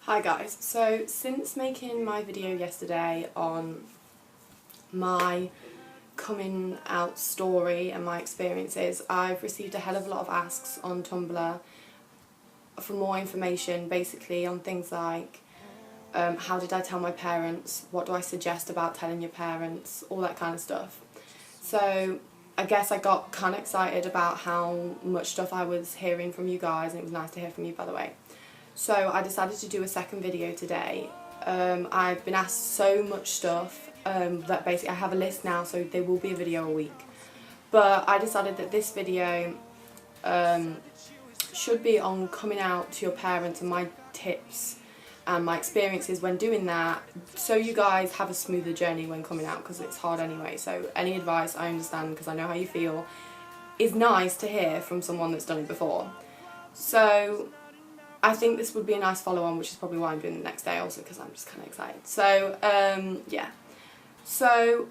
Hi guys, so since making my video yesterday on my coming out story and my experiences, I've received a hell of a lot of asks on Tumblr for more information, basically on things like how did I tell my parents, what do I suggest about telling your parents, all that kind of stuff. So I guess I got kind of excited about how much stuff I was hearing from you guys, and it was nice to hear from you, by the way. So I decided to do a second video today. I've been asked so much stuff that basically I have a list now, so there will be a video a week. But I decided that this video should be on coming out to your parents and my tips and my experiences when doing that, so you guys have a smoother journey when coming out, because it's hard anyway. So any advice, I understand because I know how you feel, is nice to hear from someone that's done it before. So I think this would be a nice follow-on, which is probably why I'm doing the next day also, because I'm just kind of excited. So, yeah. So,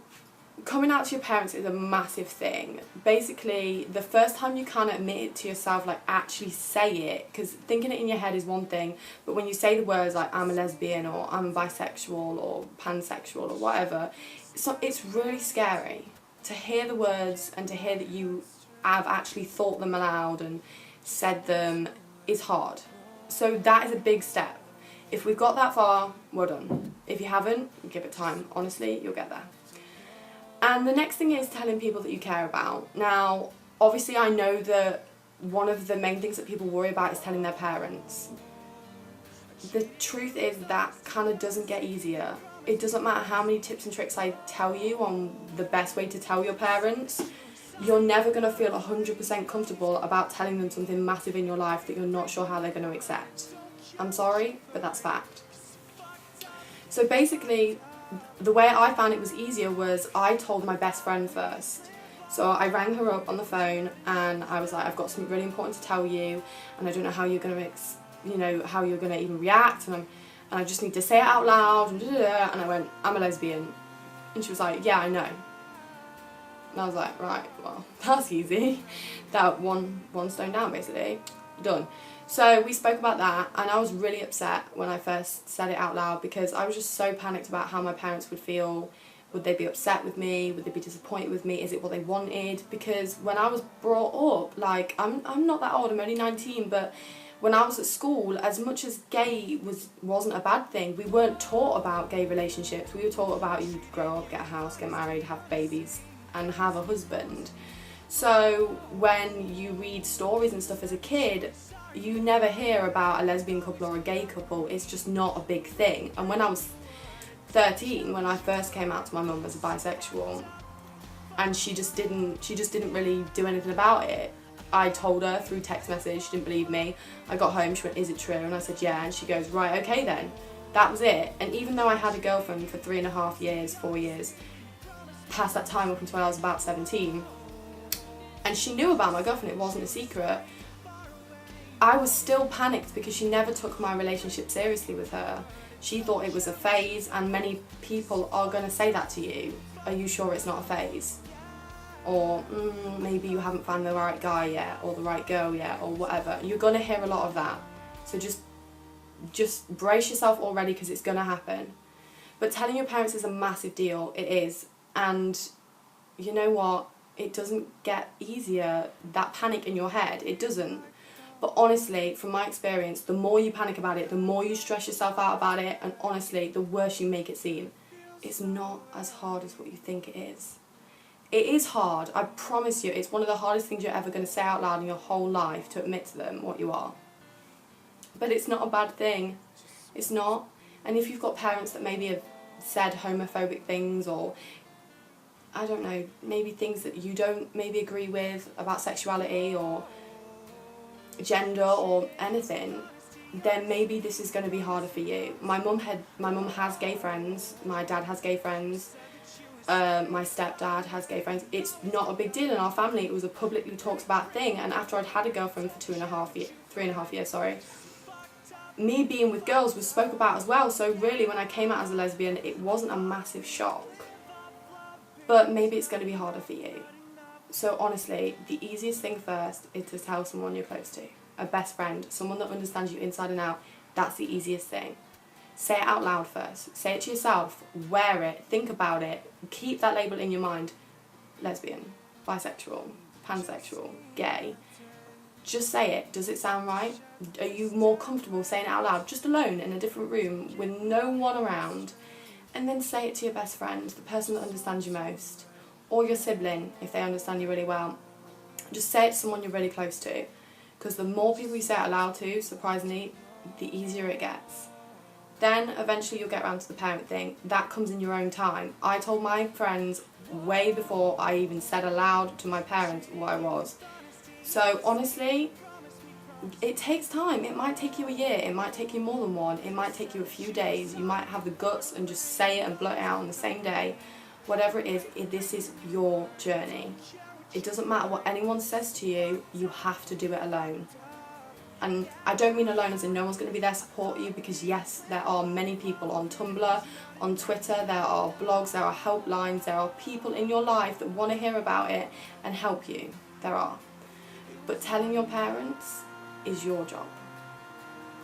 coming out to your parents is a massive thing. Basically, the first time you kind of admit it to yourself, like actually say it, because thinking it in your head is one thing, but when you say the words like I'm a lesbian or I'm bisexual or pansexual or whatever, so it's really scary to hear the words and to hear that you have actually thought them aloud and said them is hard. So that is a big step. If we've got that far, well done. If you haven't, give it time. Honestly, you'll get there. And the next thing is telling people that you care about. Now, obviously I know that one of the main things that people worry about is telling their parents. The truth is that kind of doesn't get easier. It doesn't matter how many tips and tricks I tell you on the best way to tell your parents, you're never going to feel 100% comfortable about telling them something massive in your life that you're not sure how they're going to accept. I'm sorry, but that's fact. So basically, the way I found it was easier was I told my best friend first. So I rang her up on the phone and I was like, I've got something really important to tell you, and I don't know how you're going to, how you're going to even react, and I just need to say it out loud, and I went, I'm a lesbian. And she was like, yeah, I know. And I was like, right, well, that's easy. That one stone down, basically. Done. So we spoke about that, and I was really upset when I first said it out loud, because I was just so panicked about how my parents would feel. Would they be upset with me? Would they be disappointed with me? Is it what they wanted? Because when I was brought up, like, I'm not that old, I'm only 19, but when I was at school, as much as gay wasn't a bad thing, we weren't taught about gay relationships. We were taught about you grow up, get a house, get married, have babies, and have a husband. So when you read stories and stuff as a kid, you never hear about a lesbian couple or a gay couple. It's just not a big thing. And when I was 13, when I first came out to my mum as a bisexual, and she just didn't really do anything about it. I told her through text message, she didn't believe me. I got home, she went, is it true? And I said, yeah. And she goes, right, okay then. That was it. And even though I had a girlfriend for 3.5 years, 4 years, past that time up until I was about 17, and she knew about my girlfriend, it wasn't a secret, I was still panicked because she never took my relationship seriously with her. She thought it was a phase, and many people are going to say that to you. Are you sure it's not a phase? Or maybe you haven't found the right guy yet, or the right girl yet, or whatever. You're going to hear a lot of that. So just brace yourself already, because it's going to happen. But telling your parents is a massive deal. It is. And you know what? It doesn't get easier, that panic in your head. It doesn't. But honestly, from my experience, the more you panic about it, the more you stress yourself out about it, and honestly, the worse you make it seem. It's not as hard as what you think it is. It is hard, I promise you. It's one of the hardest things you're ever going to say out loud in your whole life, to admit to them what you are. But it's not a bad thing. It's not. And if you've got parents that maybe have said homophobic things, or I don't know, maybe things that you don't maybe agree with about sexuality or gender or anything, then maybe this is going to be harder for you. My mum has gay friends, my dad has gay friends, my stepdad has gay friends. It's not a big deal in our family. It was a publicly talked about thing, and after I'd had a girlfriend for 3.5 years, me being with girls was spoke about as well. So really, when I came out as a lesbian, it wasn't a massive shock. But maybe it's going to be harder for you. So honestly, the easiest thing first is to tell someone you're close to. A best friend, someone that understands you inside and out. That's the easiest thing. say it out loud first. Say it to yourself, wear it, think about it, keep that label in your mind. Lesbian, bisexual, pansexual, gay. Just say it. Does it sound right? Are you more comfortable saying it out loud, just alone in a different room with no one around? And then say it to your best friend, the person that understands you most, or your sibling if they understand you really well. Just say it to someone you're really close to, because the more people you say it out loud to, surprisingly, the easier it gets. Then eventually you'll get around to the parent thing. That comes in your own time. I told my friends way before I even said aloud to my parents what I was. So honestly, it takes time. It might take you a year, it might take you more than one, it might take you a few days. You might have the guts and just say it and blurt it out on the same day. Whatever it is, this is your journey. It doesn't matter what anyone says to you, you have to do it alone. And I don't mean alone as in no one's going to be there to support you, because yes, there are many people on Tumblr, on Twitter, there are blogs, there are helplines, there are people in your life that want to hear about it and help you. There are. But telling your parents is your job.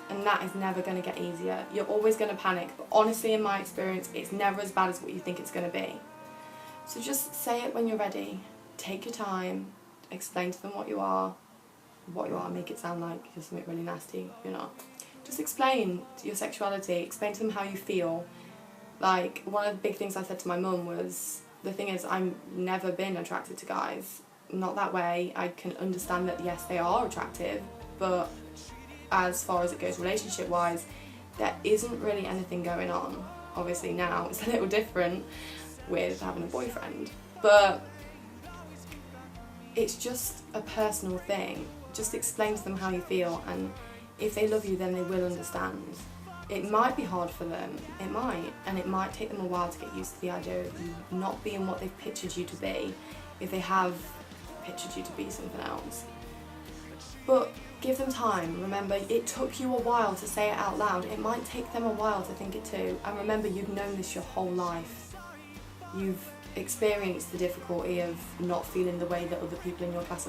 And that is never going to get easier. You're always going to panic, but honestly, in my experience, it's never as bad as what you think it's going to be. So just say it when you're ready. Take your time, explain to them what you are, make it sound like you're something really nasty, you're not. Just explain your sexuality, explain to them how you feel. Like, one of the big things I said to my mum was, the thing is, I've never been attracted to guys. Not that way. I can understand that, yes, they are attractive, but as far as it goes relationship-wise, there isn't really anything going on. Obviously now it's a little different with having a boyfriend, but it's just a personal thing. Just explain to them how you feel, and if they love you, then they will understand. It might be hard for them, it might, and it might take them a while to get used to the idea of you not being what they've pictured you to be, if they have pictured you to be something else. But give them time. Remember, it took you a while to say it out loud. It might take them a while to think it too. And remember, you've known this your whole life. You've experienced the difficulty of not feeling the way that other people in your class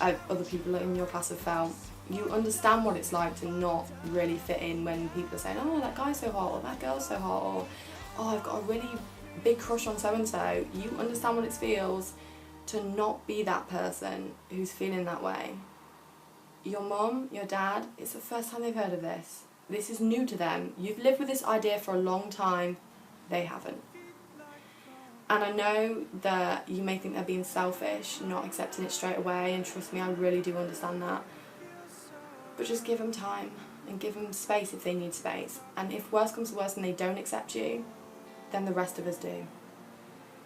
other people in your class have felt. You understand what it's like to not really fit in when people are saying, oh, that guy's so hot, or that girl's so hot, or oh, I've got a really big crush on so-and-so. You understand what it feels to not be that person who's feeling that way. Your mum, your dad, it's the first time they've heard of this. This is new to them. You've lived with this idea for a long time. They haven't. And I know that you may think they're being selfish, not accepting it straight away, and trust me, I really do understand that. But just give them time and give them space if they need space. And if worse comes to worse and they don't accept you, then the rest of us do.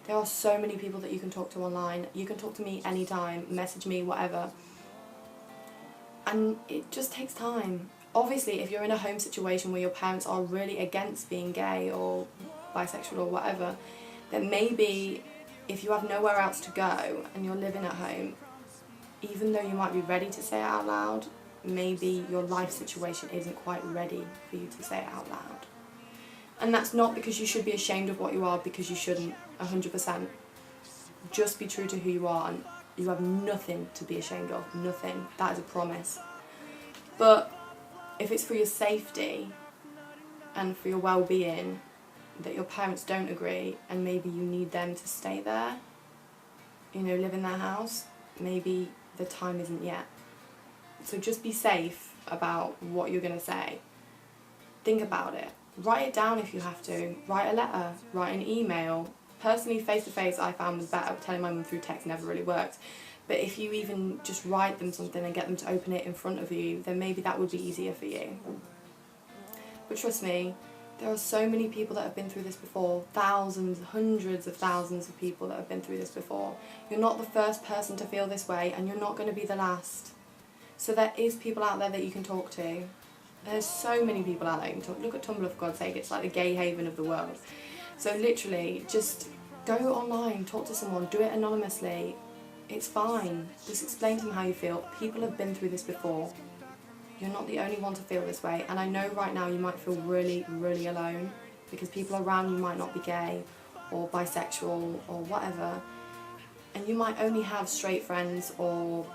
There are so many people that you can talk to online. You can talk to me anytime, message me, whatever. And it just takes time. Obviously, if you're in a home situation where your parents are really against being gay or bisexual or whatever, then maybe if you have nowhere else to go and you're living at home, even though you might be ready to say it out loud, maybe your life situation isn't quite ready for you to say it out loud. And that's not because you should be ashamed of what you are, because you shouldn't, 100%. Just be true to who you are, and you have nothing to be ashamed of, nothing. That is a promise. But if it's for your safety and for your well-being that your parents don't agree, and maybe you need them to stay there, live in their house, maybe the time isn't yet. So just be safe about what you're going to say. Think about it. Write it down if you have to. Write a letter. Write an email. Personally, face-to-face I found was better. Telling my mum through text never really worked. But if you even just write them something and get them to open it in front of you, then maybe that would be easier for you. But trust me, there are so many people that have been through this before. Thousands, hundreds of thousands of people that have been through this before. You're not the first person to feel this way, and you're not going to be the last. So there is people out there that you can talk to. There's so many people out there you can talk. Look at Tumblr, for God's sake. It's like the gay haven of the world. So literally, just go online, talk to someone, do it anonymously. It's fine. Just explain to them how you feel. People have been through this before. You're not the only one to feel this way. And I know right now you might feel really, really alone, because people around you might not be gay or bisexual or whatever. And you might only have straight friends, or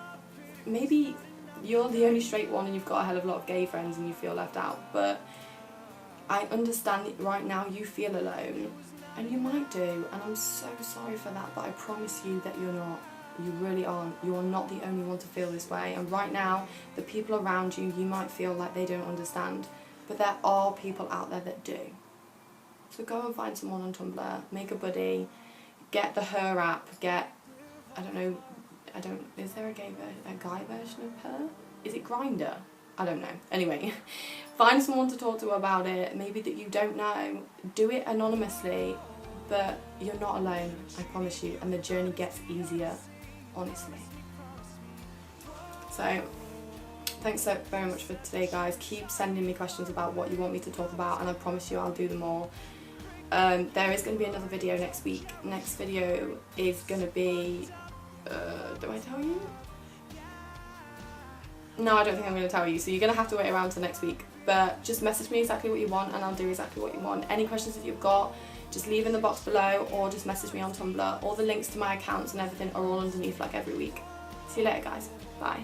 maybe you're the only straight one and you've got a hell of a lot of gay friends and you feel left out. But I understand that right now you feel alone, and you might do, and I'm so sorry for that, but I promise you that you're not. You really aren't. You are not the only one to feel this way, and right now, the people around you, you might feel like they don't understand, but there are people out there that do. So go and find someone on Tumblr, make a buddy, get the Her app, is there a guy version of Her? Is it Grindr? I don't know. Anyway, find someone to talk to about it, maybe that you don't know. Do it anonymously, but you're not alone, I promise you, and the journey gets easier, honestly. So, thanks so very much for today, guys. Keep sending me questions about what you want me to talk about, and I promise you I'll do them all. There is going to be another video next week. Next video is going to be... do I tell you? No, I don't think I'm going to tell you, so you're going to have to wait around till next week. But just message me exactly what you want and I'll do exactly what you want. Any questions that you've got, just leave in the box below or just message me on Tumblr. All the links to my accounts and everything are all underneath like every week. See you later, guys. Bye.